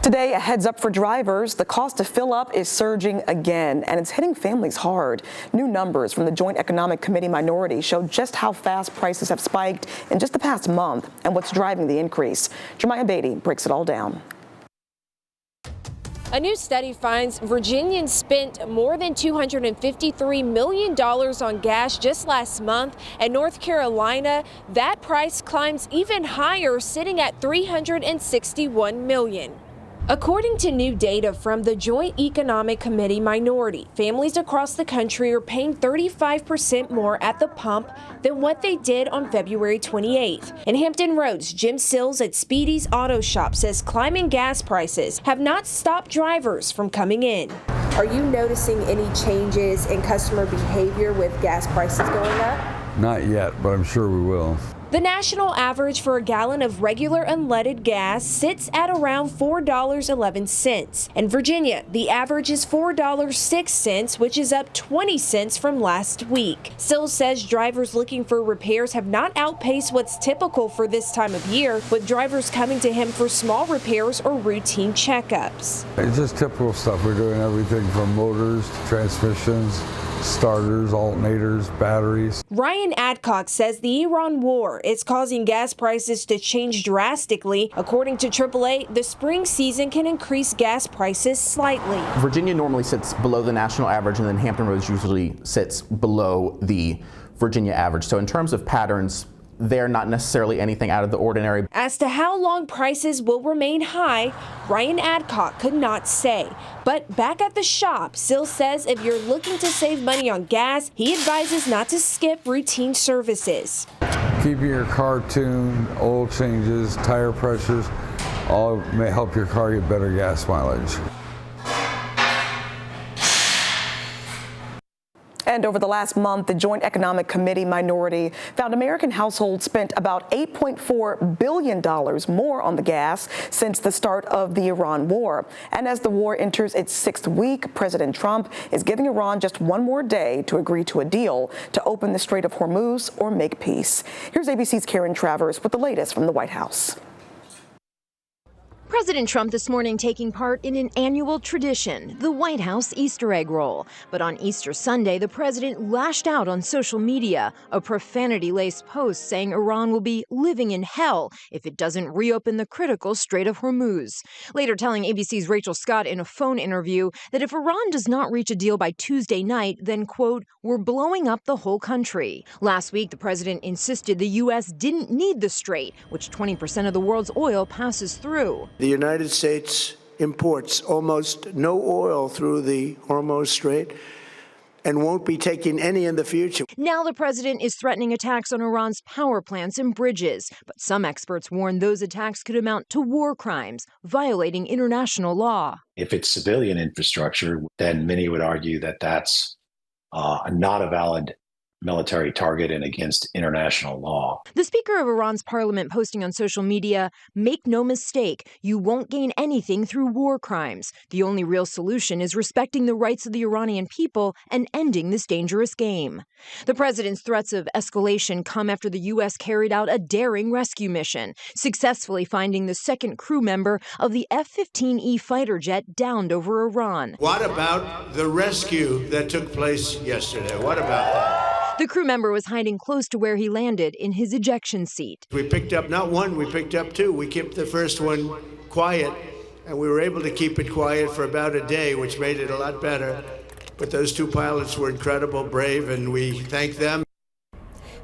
Today, a heads up for drivers. The cost to fill up is surging again, and it's hitting families hard. New numbers from the Joint Economic Committee minority show just how fast prices have spiked in just the past month and what's driving the increase. Jeremiah Beatty breaks it all down. A new study finds Virginians spent more than $253 million on gas just last month. In North Carolina, that price climbs even higher, sitting at $361 million. According to new data from the Joint Economic Committee minority, families across the country are paying 35% more at the pump than what they did on February 28th. In Hampton Roads, Jim Sills at Speedy's Auto Shop says climbing gas prices have not stopped drivers from coming in. Are you noticing any changes in customer behavior with gas prices going up? Not yet, but I'm sure we will. The national average for a gallon of regular unleaded gas sits at around $4.11. In Virginia, the average is $4.06, which is up 20 cents from last week. Sills says drivers looking for repairs have not outpaced what's typical for this time of year, with drivers coming to him for small repairs or routine checkups. It's just typical stuff. We're doing everything from motors, transmissions, starters, alternators, batteries. Ryan Adcock says the Iran war is causing gas prices to change drastically. According to AAA, the spring season can increase gas prices slightly. Virginia normally sits below the national average, and then Hampton Roads usually sits below the Virginia average. So in terms of patterns, they're not necessarily anything out of the ordinary. As to how long prices will remain high, Ryan Adcock could not say. But back at the shop, Sills says if you're looking to save money on gas, he advises not to skip routine services. Keeping your car tuned, oil changes, tire pressures, all may help your car get better gas mileage. And over the last month, the Joint Economic Committee minority found American households spent about $8.4 billion more on the gas since the start of the Iran war. And as the war enters its sixth week, President Trump is giving Iran just one more day to agree to a deal to open the Strait of Hormuz or make peace. Here's ABC's Karen Travers with the latest from the White House. President Trump this morning taking part in an annual tradition, the White House Easter egg roll. But on Easter Sunday, the president lashed out on social media, a profanity-laced post saying Iran will be living in hell if it doesn't reopen the critical Strait of Hormuz. Later telling ABC's Rachel Scott in a phone interview that if Iran does not reach a deal by Tuesday night, then, quote, we're blowing up the whole country. Last week, the president insisted the U.S. didn't need the strait, which 20% of the world's oil passes through. The United States imports almost no oil through the Hormuz Strait and won't be taking any in the future. Now the president is threatening attacks on Iran's power plants and bridges, but some experts warn those attacks could amount to war crimes, violating international law. If it's civilian infrastructure, then many would argue that that's not a valid military target and against international law. The Speaker of Iran's parliament posting on social media, make no mistake, you won't gain anything through war crimes. The only real solution is respecting the rights of the Iranian people and ending this dangerous game. The president's threats of escalation come after the U.S. carried out a daring rescue mission, successfully finding the second crew member of the F-15E fighter jet downed over Iran. What about the rescue that took place yesterday? What about that? The crew member was hiding close to where he landed in his ejection seat. We picked up not one, we picked up two. We kept the first one quiet, and we were able to keep it quiet for about a day, which made it a lot better. But those two pilots were incredible, brave, and we thank them.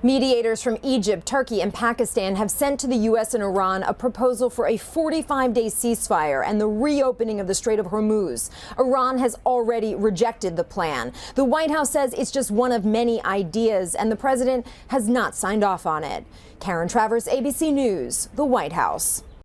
Mediators from Egypt, Turkey, and Pakistan have sent to the U.S. and Iran a proposal for a 45-day ceasefire and the reopening of the Strait of Hormuz. Iran has already rejected the plan. The White House says it's just one of many ideas, and the president has not signed off on it. Karen Travers, ABC News, the White House.